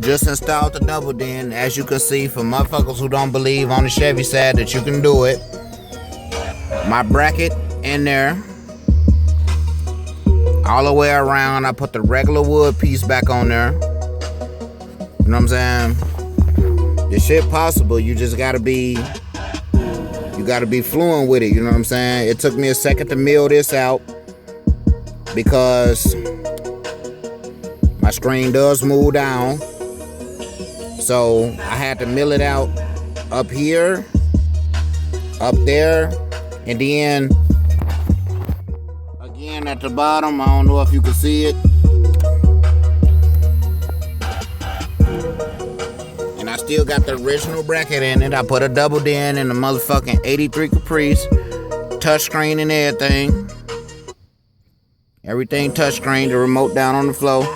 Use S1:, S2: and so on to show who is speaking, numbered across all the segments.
S1: Just installed the double den. As you can see, for motherfuckers who don't believe on the Chevy side that you can do it, my bracket in there all the way around. I put the regular wood piece back on there. You know what I'm saying? This shit possible. You just gotta be fluent with it. You know what I'm saying? It took me a second to mill this out because my screen does move down. So I had to mill it out up here, up there, and then again at the bottom. I don't know if you can see it. And I still got the original bracket in it. I put a double den in the motherfucking 83 Caprice, touchscreen and everything. Everything touchscreen, the remote down on the floor.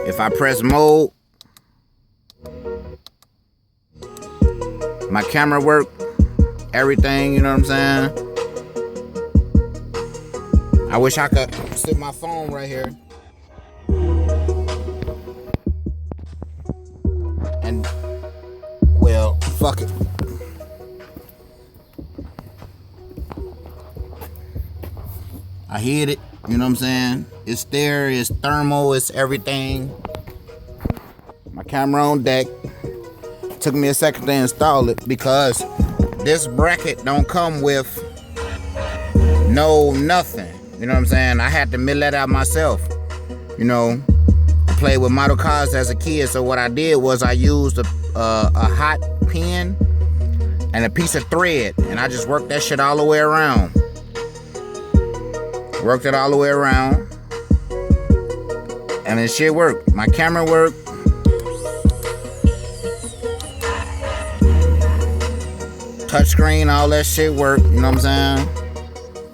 S1: If I press mode, my camera work, everything, you know what I'm saying? I wish I could sit my phone right here. And, well, fuck it. I hit it, you know what I'm saying? It's there, it's thermal, it's everything. My camera on deck. Took me a second to install it because this bracket don't come with no nothing. You know what I'm saying? I had to mill that out myself. You know, I played with model cars as a kid, so what I did was I used a hot pen and a piece of thread, and I just worked that shit all the way around. Worked it all the way around, and this shit worked. My camera worked. Touchscreen, all that shit worked. You know what I'm saying?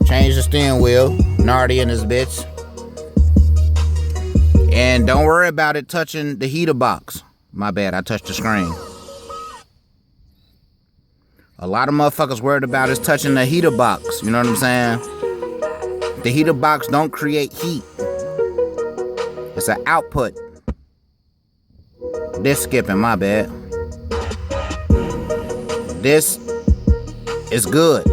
S1: Change the steering wheel. Nardy in this bitch. And don't worry about it touching the heater box. My bad, I touched the screen. A lot of motherfuckers worried about is touching the heater box. You know what I'm saying? The heater box don't create heat. It's an output. This skipping, my bad. This is good.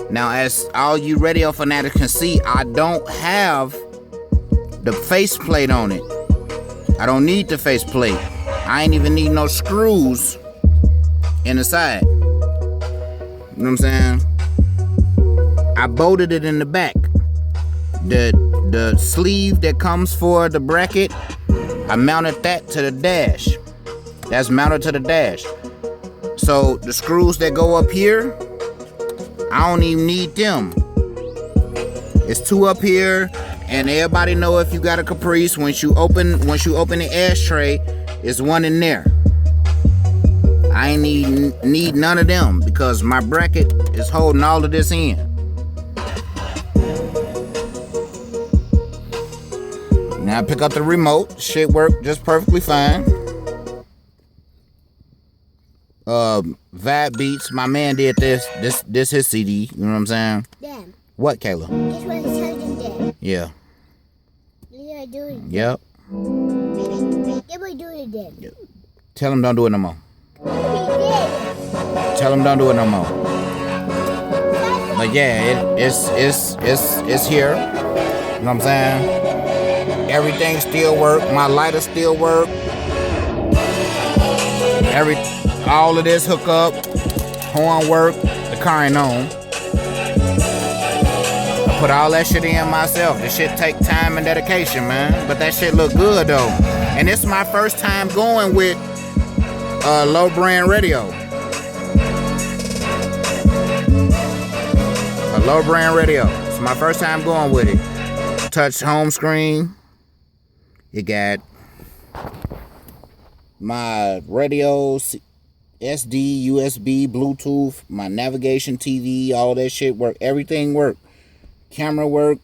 S1: Now, as all you radio fanatics can see, I don't have the faceplate on it. I don't need the faceplate. I ain't even need no screws in the side. You know what I'm saying? I bolted it in the back. The sleeve that comes for the bracket, I mounted that to the dash. That's mounted to the dash. So the screws that go up here, I don't even need them. It's two up here, and everybody know if you got a Caprice, once you open the ashtray, it's one in there. I ain't need none of them because my bracket is holding all of this in. Now I pick up the remote. Shit worked just perfectly fine. Vibe Beats, my man did this his CD, you know what I'm saying?
S2: Damn.
S1: What, Kayla?
S2: This one is charging there.
S1: Yeah.
S2: Yeah, do it.
S1: Yep.
S2: Yeah, we do it then.
S1: Yep. Tell him don't do it no more.
S2: He did.
S1: Tell him don't do it no more. But yeah, it's here. You know what I'm saying? Everything still work. My lighter still work. All of this hook up, horn work. The car ain't on. I put all that shit in myself. This shit take time and dedication, man. But that shit look good though. And this is my first time going with low brand radio. A low brand radio. It's my first time going with it. Touch home screen. You got my radios, SD, USB, Bluetooth, my navigation TV, all that shit work. Everything work. Camera work.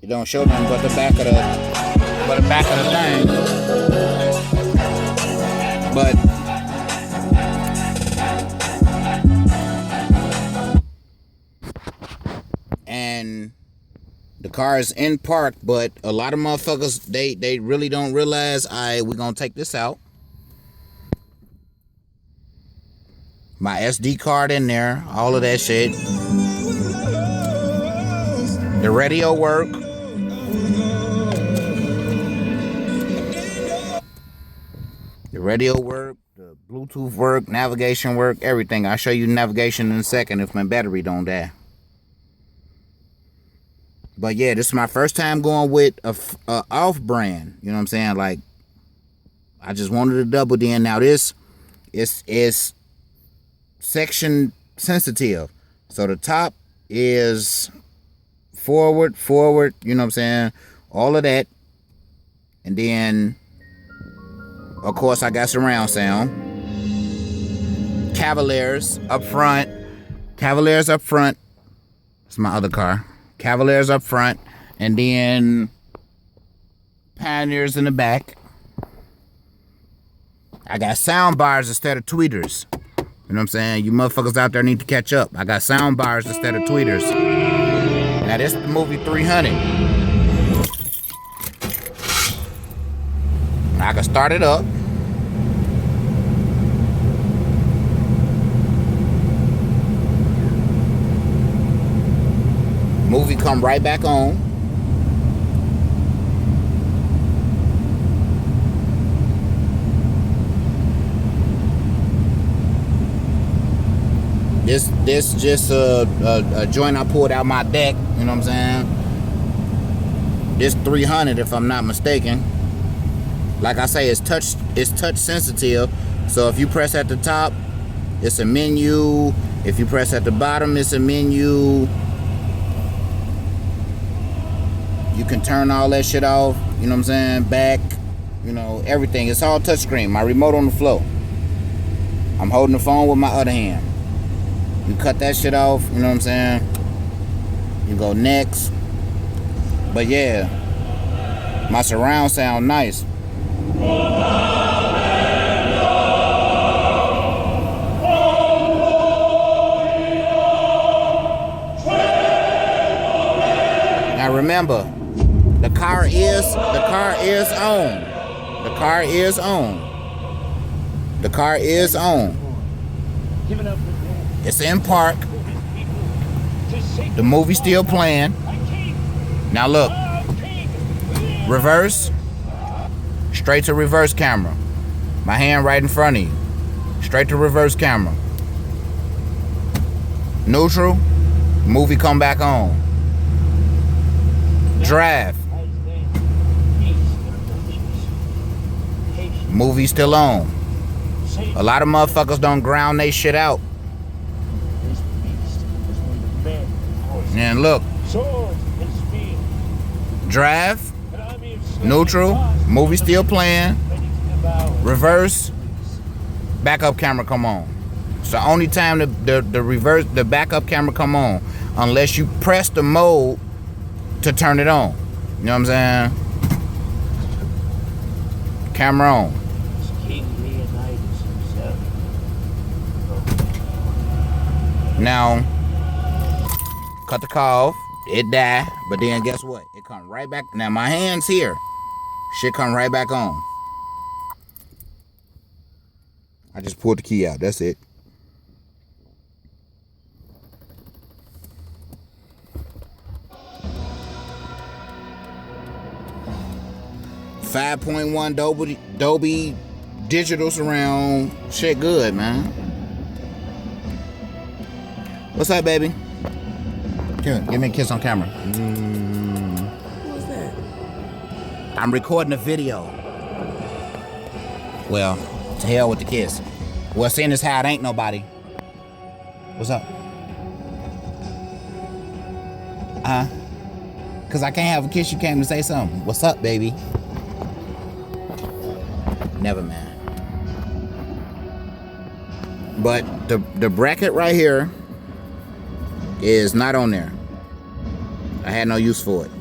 S1: It don't show nothing but the back of the thing. But and the car is in park, but a lot of motherfuckers, they really don't realize, we're gonna take this out. My SD card in there, all of that shit. The radio work. The radio work, the Bluetooth work, navigation work, everything. I'll show you navigation in a second if my battery don't die. But yeah, this is my first time going with a off-brand. You know what I'm saying? Like, I just wanted a double din. Now this is section sensitive. So the top is forward, you know what I'm saying? All of that. And then, of course, I got surround sound. Cavaliers up front. Cavaliers up front. It's my other car. Cavaliers up front. And then Pioneers in the back. I got sound bars instead of tweeters. You know what I'm saying? You motherfuckers out there need to catch up. I got sound bars instead of tweeters. Now this is the movie 300. I can start it up. Movie come right back on. This just a joint I pulled out my deck, you know what I'm saying? This 300 if I'm not mistaken. Like I say, it's touch sensitive. So if you press at the top, it's a menu. If you press at the bottom, it's a menu. You can turn all that shit off, you know what I'm saying? Back, you know, everything. It's all touchscreen. My remote on the floor. I'm holding the phone with my other hand. You cut that shit off, you know what I'm saying? You go next. But yeah, my surround sound nice. Now remember, the car is on. The car is on. The car is on. It's in park. The movie's still playing. Now look. Reverse. Straight to reverse camera. My hand right in front of you. Straight to reverse camera. Neutral. Movie come back on. Drive. Movie still on. A lot of motherfuckers don't ground they shit out. And look, drive, neutral, movie still playing, reverse, backup camera come on. It's the only time the backup camera come on, unless you press the mode to turn it on. You know what I'm saying? Camera on. Now, cut the call off. It died, but then guess what? It come right back. Now my hand's here. Shit come right back on. I just pulled the key out. That's it. .1 Dolby digital surround. Shit good, man. What's up, baby? Here, give me a kiss on camera.
S3: What's that?
S1: I'm recording a video. Well, to hell with the kiss. Well, seeing as how it ain't nobody. What's up? Cause I can't have a kiss, you came to say something. What's up, baby? Never mind. But the bracket right here is not on there. I had no use for it.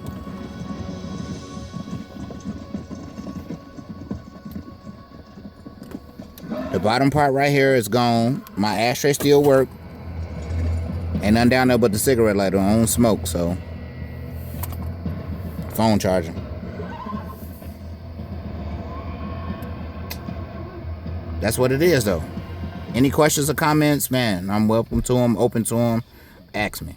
S1: The bottom part right here is gone. My ashtray still work. Ain't nothing down there but the cigarette lighter. I don't smoke, so. phone charging. That's what it is, though. Any questions or comments, man, I'm welcome to them, open to them. Ask me.